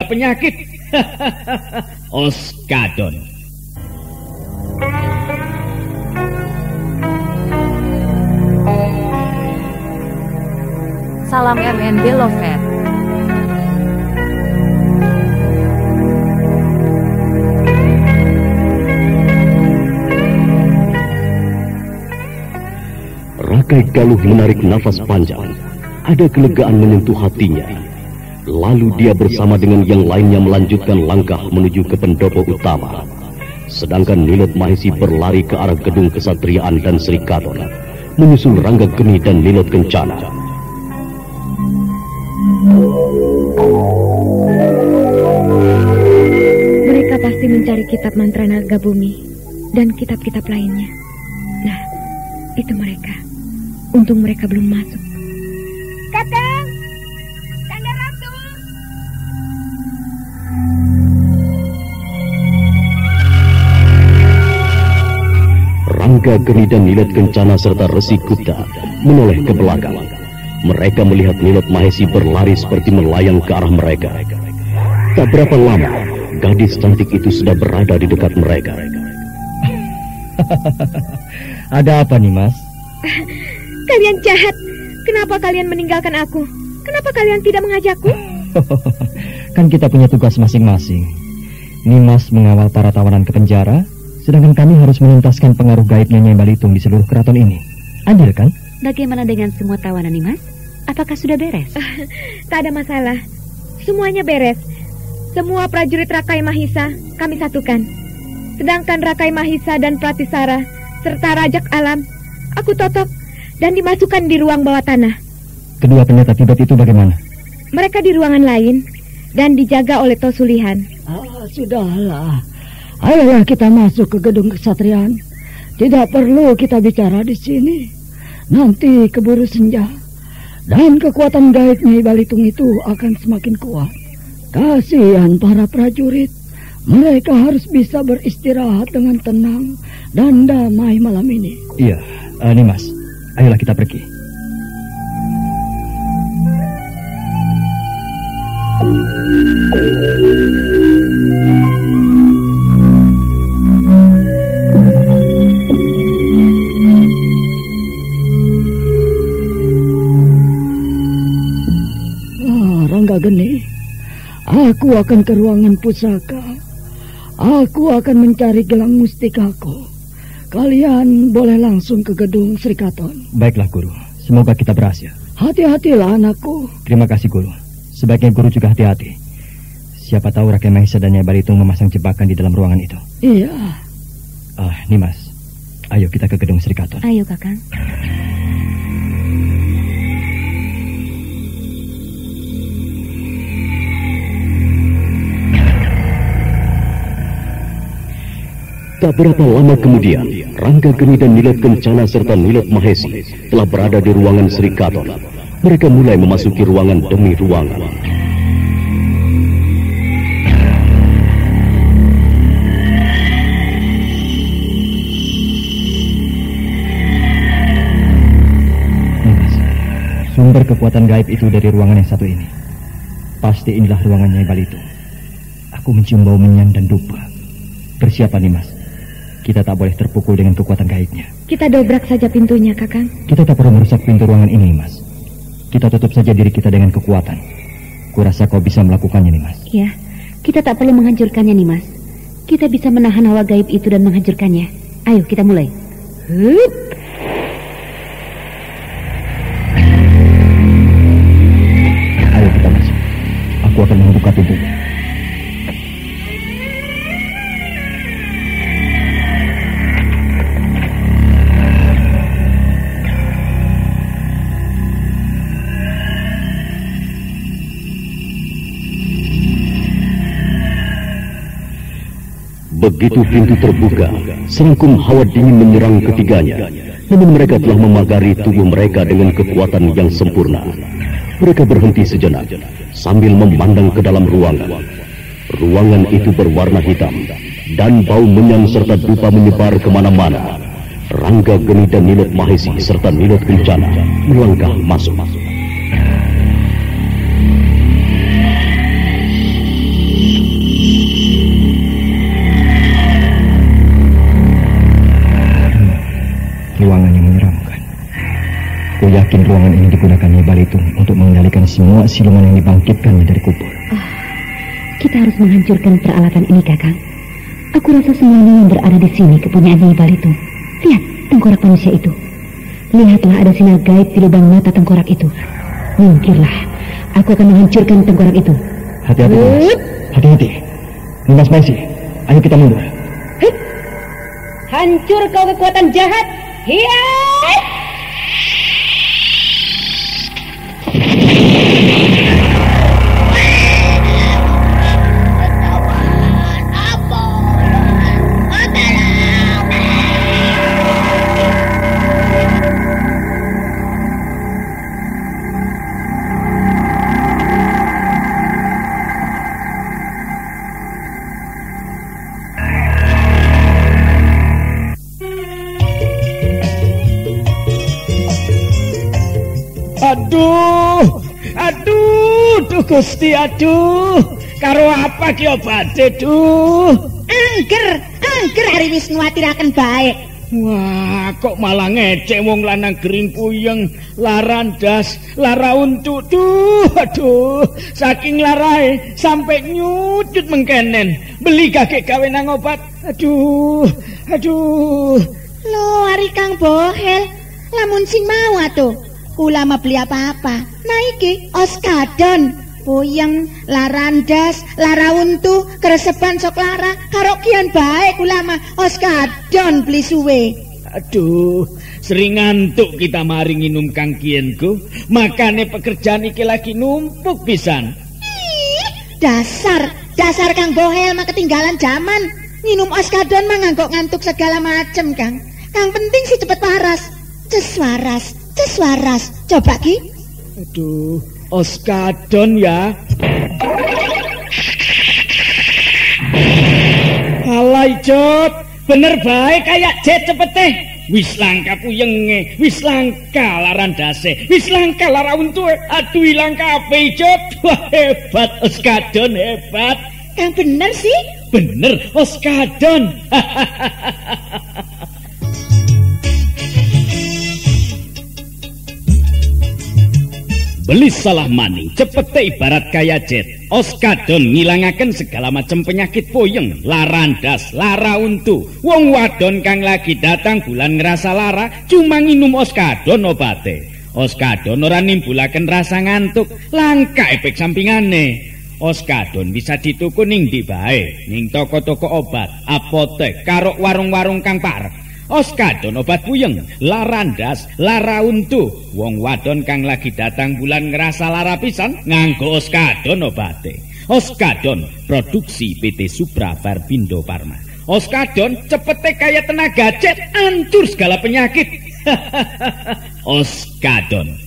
penyakit. Oskadon. Salam MNB Lover. Rakai Galuh menarik nafas panjang. Ada kelegaan menyentuh hatinya. Lalu dia bersama dengan yang lainnya melanjutkan langkah menuju ke pendopo utama. Sedangkan Nilot Mahesi berlari ke arah gedung kesatriaan dan Sri Kadon, menyusul Rangga Geni dan Nilot Kencana. Mereka pasti mencari kitab mantra naga bumi dan kitab-kitab lainnya. Nah, itu mereka. Untung mereka belum masuk. Kakang! Kanda Ratu! Rangga Geni dan Nilot Kencana serta Resi Gupta menoleh ke belakang. Mereka melihat Nilot Mahesi berlari seperti melayang ke arah mereka. Tak berapa lama, gadis cantik itu sudah berada di dekat mereka. Ada apa nih, Mas? Kalian jahat. Kenapa kalian meninggalkan aku? Kenapa kalian tidak mengajakku? Kan kita punya tugas masing-masing. Nimas mengawal para tawanan ke penjara, sedangkan kami harus menuntaskan pengaruh gaibnya Nyai Balitung di seluruh keraton ini. Adil kan? Bagaimana dengan semua tawanan Nimas? Apakah sudah beres? Tak ada masalah. Semuanya beres. Semua prajurit Rakai Mahisa kami satukan. Sedangkan Rakai Mahisa dan Pratisara serta Rajak Alam aku totok dan dimasukkan di ruang bawah tanah. Kedua pendeta Tibet itu bagaimana? Mereka di ruangan lain dan dijaga oleh Tosulihan. Sudahlah. Ayolah kita masuk ke gedung kesatrian. Tidak perlu kita bicara di sini. Nanti keburu senja. Dan kekuatan gaib Nyai Balitung itu akan semakin kuat. Kasihan para prajurit. Mereka harus bisa beristirahat dengan tenang dan damai malam ini. Iya, Nimas. Ayolah kita pergi. Rangga Geni, aku akan ke ruangan pusaka. Aku akan mencari gelang mustikaku. Kalian boleh langsung ke gedung Sri Kadon. Baiklah, Guru. Semoga kita berhasil. Hati-hatilah, anakku. Terima kasih, Guru. Sebaiknya Guru juga hati-hati. Siapa tahu Rakai Mahesa dan Nyai Balitung memasang jebakan di dalam ruangan itu. Iya. Nimas, ayo kita ke gedung Sri Kadon. Ayo, Kakang. Tak berapa lama kemudian, Rangga Geni dan Nilot Kencana serta Nilot Mahesi telah berada di ruangan Sri Kadon. Mereka mulai memasuki ruangan demi ruangan. Sumber kekuatan gaib itu dari ruangan yang satu ini. Pasti inilah ruangan Nyai Balitung. Aku mencium bau menyan dan dupa. Bersiaplah, Nimas. Kita tak boleh terpukul dengan kekuatan gaibnya. Kita dobrak saja pintunya, Kakang. Kita tak perlu merusak pintu ruangan ini, Mas. Kita tutup saja diri kita dengan kekuatan. Kurasa kau bisa melakukannya, Nimas. Iya, kita tak perlu menghancurkannya, Nimas. Kita bisa menahan hawa gaib itu dan menghancurkannya. Ayo, kita mulai. Hup. Ayo kita masuk. Aku akan membuka pintunya. Begitu pintu terbuka, serangkum hawa dingin menyerang ketiganya. Namun mereka telah memagari tubuh mereka dengan kekuatan yang sempurna. Mereka berhenti sejenak, sambil memandang ke dalam ruangan. Ruangan itu berwarna hitam, dan bau menyan serta dupa menyebar kemana-mana. Rangga Geni dan Nilot Mahesi serta Nilot Kencana melangkah masuk. Balitung untuk mengendalikan semua siluman yang dibangkitkannya dari kubur. Kita harus menghancurkan peralatan ini, Kakang. Aku rasa semuanya yang berada di sini kepunyaan Nyai Balitung. Lihat tengkorak manusia itu. Lihatlah ada sinar gaib di lubang mata tengkorak itu. Minggirlah, aku akan menghancurkan tengkorak itu. Hati-hati, Nimas. Hati-hati. Nimas Maisi, ayo kita mundur. Hancur kau kekuatan jahat. Hiya! Aduh, Gusti, aduh. Karo apa ki obate, duh? Angger hari wis nguwatiraken bae. Wah, kok malah ngecek wong lanang gering puyeng, larandas, lara untu. Aduh, saking larae sampai nyucut mengkenen. Beli kakek gawe nang obat. Aduh. Lho, ari Kang Bohel, lamun sing mau atuh. Kula mau beli apa-apa. Nah iki oskadon, puyeng, larandas, lara untu, keresepan sok lara, karo kian bae kula mah oskadon beli suwe. Aduh, sering ngantuk kita mari nginum Kang Kienku. Makane pekerjaan iki lagi numpuk pisan. Dasar Kang Bohel mah ketinggalan zaman. Minum oskadon mah nganggok ngantuk segala macem, Kang. Kang penting sih cepet waras. Ces waras. Coba ki. Aduh, oskadon ya. Alay Jot, bener baik kayak jet cepete. Wis langka puyenge, wis langka larandase, wis langka lara untu. Aduh ilang kabeh Jot. Wah hebat oskadon, hebat. Kang bener sih? Bener oskadon. Beli salah maning, cepete ibarat kaya jet. Oskadon ngilangaken segala macam penyakit puyeng, larandas, lara untu. Wong wadon kang lagi datang bulan ngerasa lara, cuma nginum oskadon obate. Oskadon ora nimbulaken rasa ngantuk, langka efek sampingane. Oskadon bisa dituku ning ndi bae, ning toko-toko obat, apotek, karo warung-warung kang parek. Oskadon obat puyeng, larandas, lara untu. Wong wadon kang lagi datang bulan ngerasa lara pisan nganggo oskadon obate. Oskadon produksi PT Supra Barbindo Pharma. Oskadon cepete kaya tenaga jet, hancur segala penyakit. Oskadon.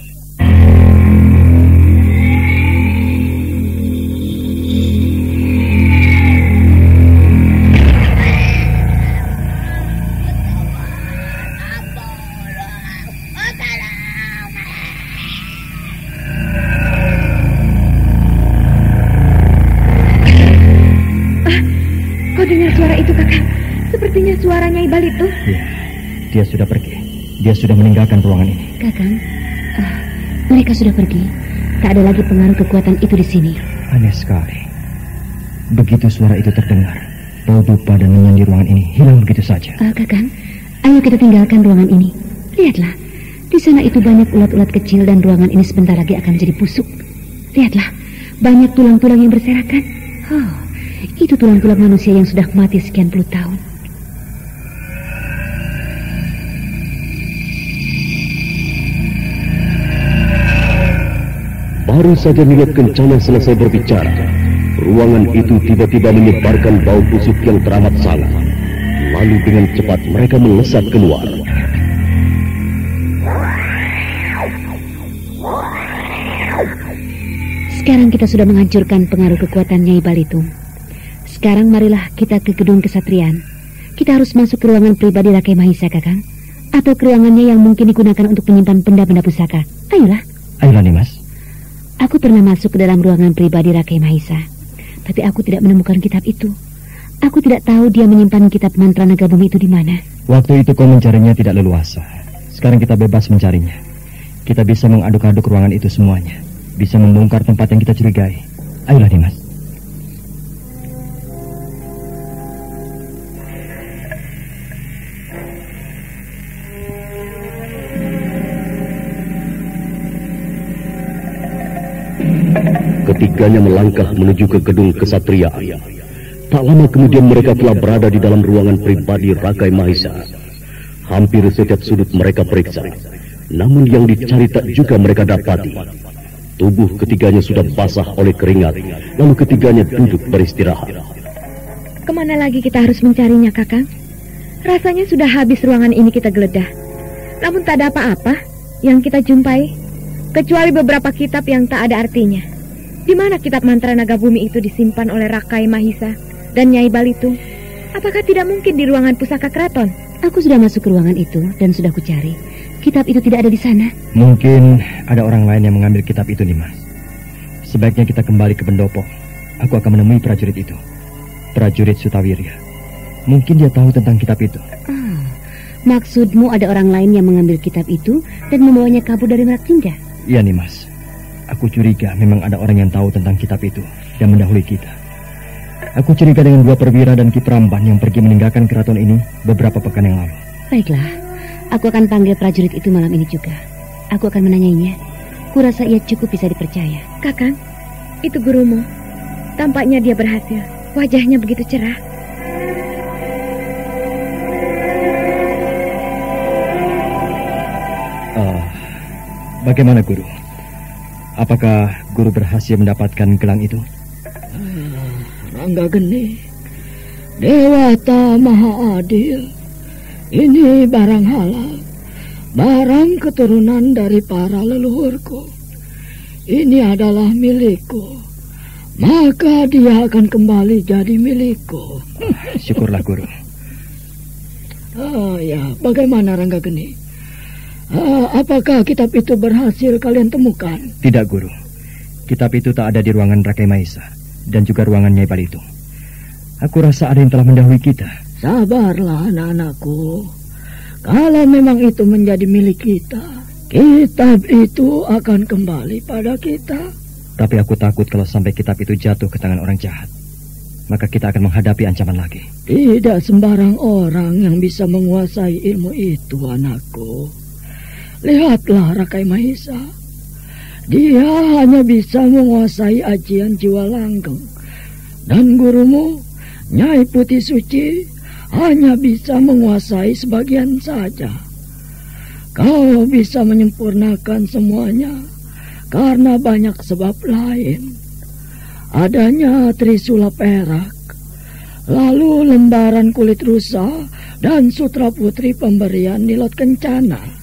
Suara Nyai Balitung? Iya, dia sudah pergi. Dia sudah meninggalkan ruangan ini. Kakang, mereka sudah pergi. Tak ada lagi pengaruh kekuatan itu di sini. Aneh sekali. Begitu suara itu terdengar, bau dupa dan menyan di ruangan ini hilang begitu saja. Kakang, ayo kita tinggalkan ruangan ini. Lihatlah, di sana itu banyak ulat-ulat kecil dan ruangan ini sebentar lagi akan menjadi busuk. Lihatlah, banyak tulang-tulang yang berserakan. Oh, itu tulang-tulang manusia yang sudah mati sekian puluh tahun. Baru saja Nilut Kencana selesai berbicara, ruangan itu tiba-tiba menyebarkan bau busuk yang teramat sangat. Lalu dengan cepat mereka melesat keluar. Sekarang kita sudah menghancurkan pengaruh kekuatan Nyai Balitung. Sekarang marilah kita ke gedung kesatrian. Kita harus masuk ke ruangan pribadi Rakai Mahisa, Kakang. Atau ke ruangannya yang mungkin digunakan untuk menyimpan benda-benda pusaka. Ayolah. Ayolah, Nimas. Aku pernah masuk ke dalam ruangan pribadi Rakai Mahisa, tapi aku tidak menemukan kitab itu. Aku tidak tahu dia menyimpan kitab mantra naga bumi itu di mana. Waktu itu kau mencarinya tidak leluasa. Sekarang kita bebas mencarinya. Kita bisa mengaduk-aduk ruangan itu semuanya. Bisa membongkar tempat yang kita curigai. Ayolah Nimas. Ketiganya melangkah menuju ke gedung kesatriaan. Tak lama kemudian mereka telah berada di dalam ruangan pribadi Rakai Mahisa. Hampir setiap sudut mereka periksa, namun yang dicari tak juga mereka dapati. Tubuh ketiganya sudah basah oleh keringat, lalu ketiganya duduk beristirahat. Kemana lagi kita harus mencarinya, Kakang? Rasanya sudah habis ruangan ini kita geledah. Namun tak ada apa-apa yang kita jumpai, kecuali beberapa kitab yang tak ada artinya. Di mana kitab mantra naga bumi itu disimpan oleh Rakai Mahisa dan Nyai Balitung? Apakah tidak mungkin di ruangan pusaka keraton? Aku sudah masuk ke ruangan itu dan sudah kucari. Kitab itu tidak ada di sana. Mungkin ada orang lain yang mengambil kitab itu, Nimas. Sebaiknya kita kembali ke pendopo. Aku akan menemui prajurit itu. Prajurit Sutawirya. Mungkin dia tahu tentang kitab itu. Maksudmu ada orang lain yang mengambil kitab itu dan membawanya kabur dari Mraksinja? Iya, Nimas. Aku curiga memang ada orang yang tahu tentang kitab itu dan mendahului kita. Aku curiga dengan dua perwira dan Ki Pramban yang pergi meninggalkan keraton ini beberapa pekan yang lalu. Baiklah, aku akan panggil prajurit itu malam ini juga. Aku akan menanyainya. Kurasa ia cukup bisa dipercaya. Kakang, itu gurumu. Tampaknya dia berhasil. Wajahnya begitu cerah. Bagaimana, Guru? Apakah Guru berhasil mendapatkan gelang itu? Ranggageni, Dewata Maha Adil. Ini barang halal, barang keturunan dari para leluhurku. Ini adalah milikku, maka dia akan kembali jadi milikku. Syukurlah, Guru. Ya, bagaimana Ranggageni? Apakah kitab itu berhasil kalian temukan? Tidak, Guru. Kitab itu tak ada di ruangan Rakai Mahisa dan juga ruangan Nyai Balitung. Aku rasa ada yang telah mendahului kita. Sabarlah anak-anakku. Kalau memang itu menjadi milik kita, kitab itu akan kembali pada kita. Tapi aku takut kalau sampai kitab itu jatuh ke tangan orang jahat, maka kita akan menghadapi ancaman lagi. Tidak sembarang orang yang bisa menguasai ilmu itu, anakku. Lihatlah Rakai Mahisa. Dia hanya bisa menguasai ajian jiwa langgeng. Dan gurumu, Nyai Putih Suci, hanya bisa menguasai sebagian saja. Kau bisa menyempurnakan semuanya karena banyak sebab lain. Adanya trisula perak, lalu lembaran kulit rusa, dan sutra putri pemberian Nilot Kencana.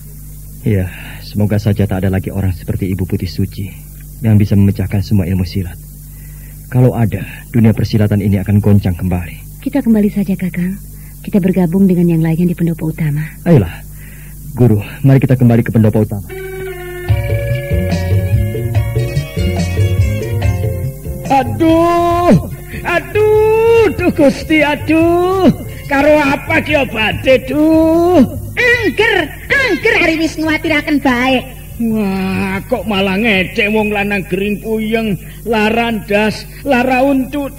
Ya, semoga saja tak ada lagi orang seperti Ibu Putih Suci yang bisa memecahkan semua ilmu silat. Kalau ada, dunia persilatan ini akan goncang kembali. Kita kembali saja, Kakang. Kita bergabung dengan yang lainnya di pendopo utama. Ayolah, Guru, mari kita kembali ke pendopo utama. Aduh, Gusti, aduh. Karo apa ki obate, duh? Angger hari wis nguwatiraken bae. Wah, kok malah ngecek wong lanang gering puyeng, larandas, lara untu.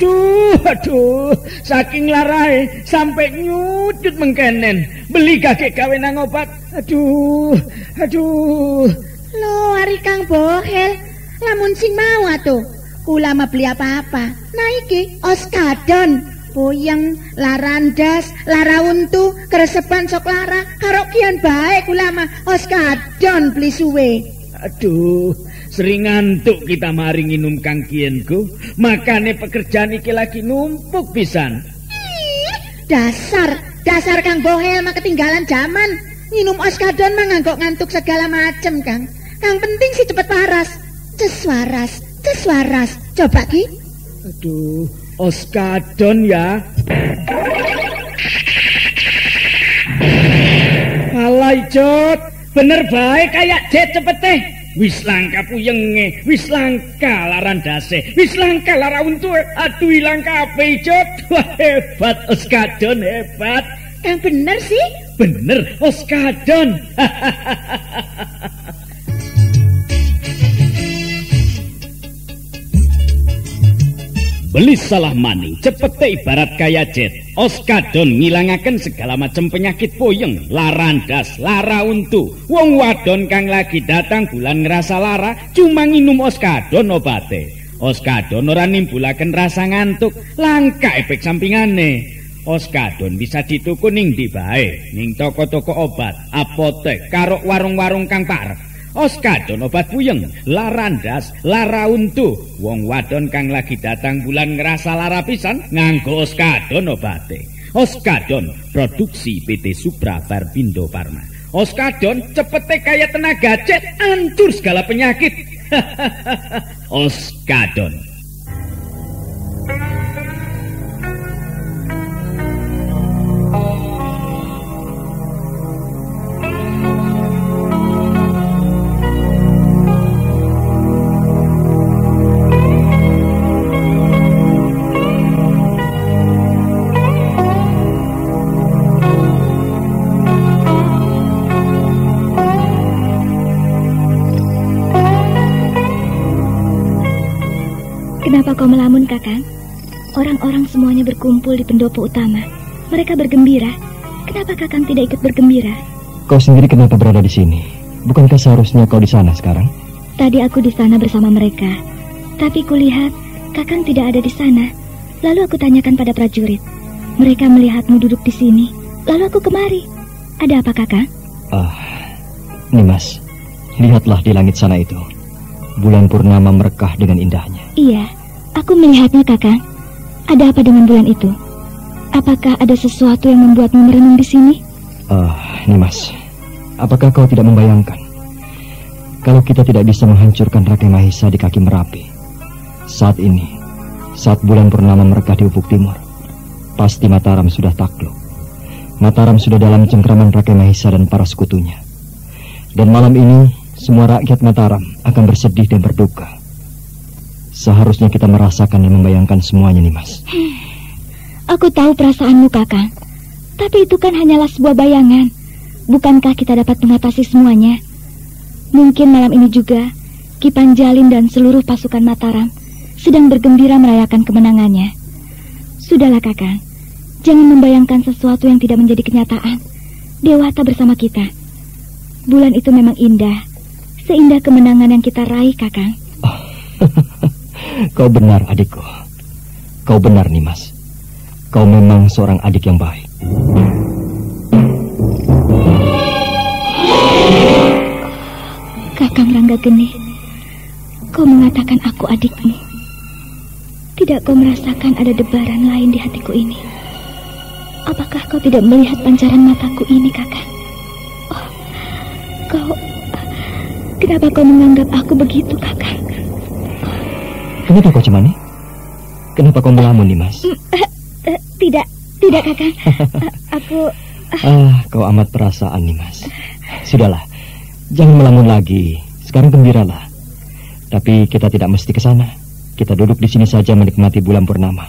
Aduh, saking larae sampai nyucut mengkenen. Beli kakek gawe nang obat. Aduh. Lho, ari Kang Bohel, lamun sing mau atuh. Kula mah beli apa-apa. Nah iki oskadon, puyeng, larandas, lara untu, keresepan sok lara, karo kian bae kula mah oskadon beli suwe. Aduh, sering ngantuk kita mari nginum Kang Kienku. Makane pekerjaan iki lagi numpuk pisan. Dasar Kang Bohel mah ketinggalan zaman. Nginum oskadon mah ngantuk segala macem, Kang. Yang penting sih cepet waras. Ces waras. Coba ki. Aduh, oskadon ya. Alay Jot, bener baik kayak Jet cepet teh. Wis langka puyenge, wis langka larandase, wis langka lara untu. Aduh ilang kabeh Jot. Wah, hebat oskadon, hebat. Yang bener sih? Bener oskadon. Belis salah maning, cepete ibarat kaya jet. Oskadon ngilangaken segala macam penyakit puyeng, larandas, lara untu. Wong wadon kang lagi datang bulan ngerasa lara, cuma nginum oskadon obate. Oskadon ora nimbulaken rasa ngantuk, langka efek sampingane. Oskadon bisa dituku ning ndi bae, ning toko-toko obat, apotek, karo warung-warung kang parek. Oskadon obat puyeng, larandas, lara untu. Wong wadon kang lagi datang bulan ngerasa lara pisan nganggo oskadon obate. Oskadon produksi PT Supra Barbindo Pharma. Oskadon cepete kaya tenaga jet, hancur segala penyakit. Oskadon. Kenapa kau melamun, Kakang? Orang-orang semuanya berkumpul di pendopo utama. Mereka bergembira. Kenapa Kakang tidak ikut bergembira? Kau sendiri kenapa berada di sini? Bukankah seharusnya kau di sana sekarang? Tadi aku di sana bersama mereka. Tapi kulihat Kakang tidak ada di sana. Lalu aku tanyakan pada prajurit. Mereka melihatmu duduk di sini. Lalu aku kemari. Ada apa, Kakang? Nimas, lihatlah di langit sana itu. Bulan purnama merekah dengan indahnya. Iya, aku melihatnya, Kakang. Ada apa dengan bulan itu? Apakah ada sesuatu yang membuatmu merenung di sini? Nimas, apakah kau tidak membayangkan kalau kita tidak bisa menghancurkan Rakai Mahisa di kaki Merapi? Saat ini, saat bulan purnama merekah di ufuk timur, pasti Mataram sudah takluk. Mataram sudah dalam cengkraman Rakai Mahisa dan para sekutunya. Dan malam ini, semua rakyat Mataram akan bersedih dan berduka. Seharusnya kita merasakan dan membayangkan semuanya, Nimas. Aku tahu perasaanmu, Kakang. Tapi itu kan hanyalah sebuah bayangan. Bukankah kita dapat mengatasi semuanya? Mungkin malam ini juga Ki Panjalin dan seluruh pasukan Mataram sedang bergembira merayakan kemenangannya. Sudahlah, Kakang. Jangan membayangkan sesuatu yang tidak menjadi kenyataan. Dewata bersama kita. Bulan itu memang indah. Seindah kemenangan yang kita raih, Kakang. Kau benar, adikku. Kau benar, Nimas. Kau memang seorang adik yang baik. Kakang Ranggageni, kau mengatakan aku adikmu. Tidak kau merasakan ada debaran lain di hatiku ini? Apakah kau tidak melihat pancaran mataku ini, Kakang? Kenapa kau menganggap aku begitu, Kakang? Kenapa kau cemani? Kenapa kau melamun, Nimas? Tidak, Kakang. Aku... Kau amat perasaan, Nimas. Sudahlah, jangan melamun lagi. Sekarang gembiralah. Tapi kita tidak mesti ke sana. Kita duduk di sini saja menikmati bulan purnama.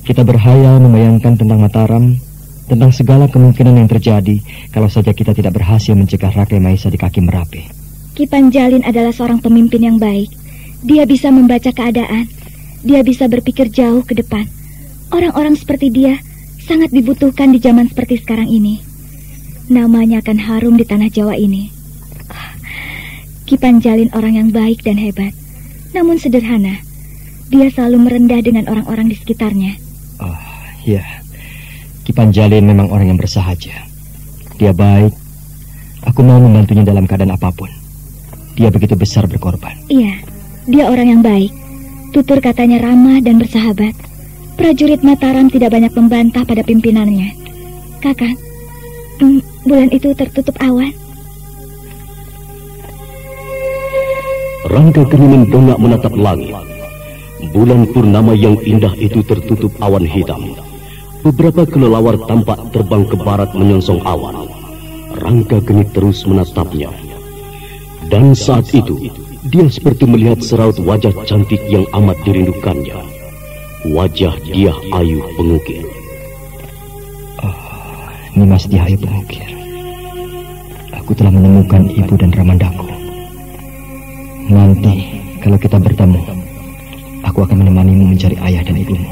Kita berhayal membayangkan tentang Mataram, tentang segala kemungkinan yang terjadi kalau saja kita tidak berhasil mencegah Rakai Mahisa di kaki Merapi. Ki Panjalin adalah seorang pemimpin yang baik. Dia bisa membaca keadaan. Dia bisa berpikir jauh ke depan. Orang-orang seperti dia sangat dibutuhkan di zaman seperti sekarang ini. Namanya akan harum di tanah Jawa ini. Ki Panjalin orang yang baik dan hebat, namun sederhana. Dia selalu merendah dengan orang-orang di sekitarnya. Ya, Ki Panjalin memang orang yang bersahaja. Dia baik. Aku mau membantunya dalam keadaan apapun. Dia begitu besar berkorban. Iya, dia orang yang baik. Tutur katanya ramah dan bersahabat. Prajurit Mataram tidak banyak membantah pada pimpinannya. Kakang, bulan itu tertutup awan. Ranggageni mendongak menatap langit. Bulan purnama yang indah itu tertutup awan hitam. Beberapa kelelawar tampak terbang ke barat menyongsong awan. Ranggageni terus menatapnya. Dan saat itu, dia seperti melihat seraut wajah cantik yang amat dirindukannya. Wajah Dyah Ayu Pengukir. Nimas Dyah Ayu Pengukir. Aku telah menemukan ibu dan Ramandaku. Nanti, kalau kita bertemu, aku akan menemanimu mencari ayah dan ibumu.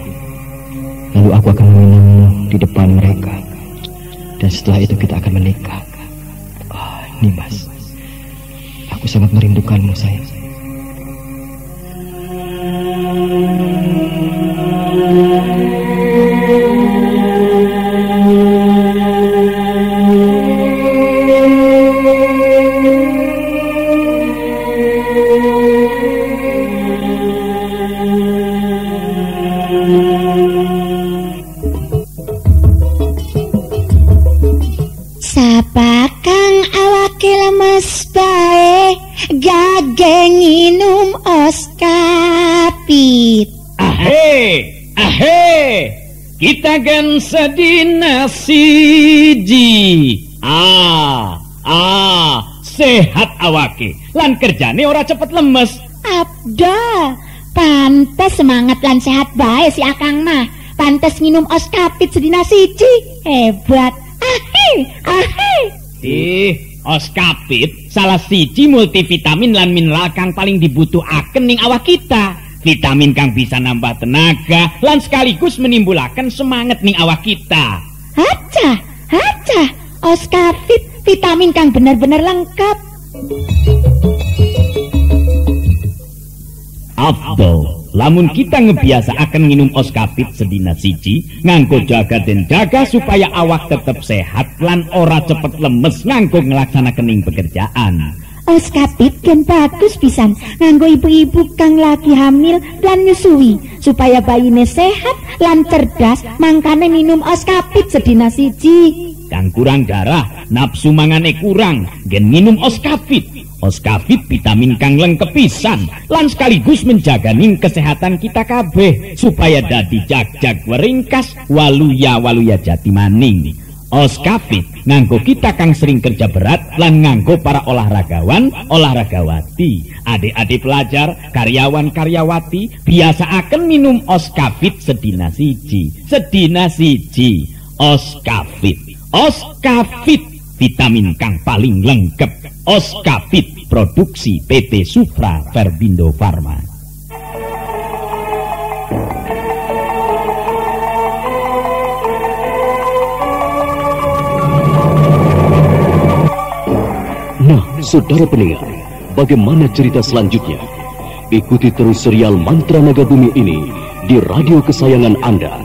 Lalu aku akan meminangmu di depan mereka. Dan setelah itu kita akan menikah. Nimas, aku sangat merindukanmu, sayang. Nginum oskapit. Ahe, kita kan sedina siji. Sehat awake, lan kerjane ora cepet lemes. Abda, pantes semangat lan sehat bae si Akang mah. Pantes nginum oskapit sedina siji. Hebat. Oskapit salah siji multivitamin lan mineral kang paling dibutuhaken ning awak kita. Vitamin kang bisa nambah tenaga lan sekaligus menimbulaken semangat ning awak kita. Haca, oskapit vitamin kang bener-bener lengkap. Abdul, lamun kita ngebiasa akan minum oskapit sedina siji, nganggo jaga dan jaga supaya awak tetap sehat lan ora cepet lemes nganggo ngelaksanakening pekerjaan. Oskapit kan bagus pisan nganggo ibu-ibu kang lagi hamil lan nyusui supaya bayine sehat lan cerdas, mangkane minum oskapit sedina siji. Kang kurang darah, nafsu mangane kurang, gen minum oskapit. Oskapit vitamin kang lengkep pisan lan sekaligus menjaganing kesehatan kita kabeh supaya dadi jag-jag weringkas waluya jati maning. Oskapit nganggo kita kang sering kerja berat lan nganggo para olahragawan olahragawati, adik-adik pelajar, karyawan karyawati biasa akan minum oskapit sedina siji. Oskapit vitamin kang paling lengkap. Oskapit produksi PT Supra Verbindo Farma. Nah, saudara pendengar, bagaimana cerita selanjutnya? Ikuti terus serial Mantra Naga Bumi ini di radio kesayangan Anda.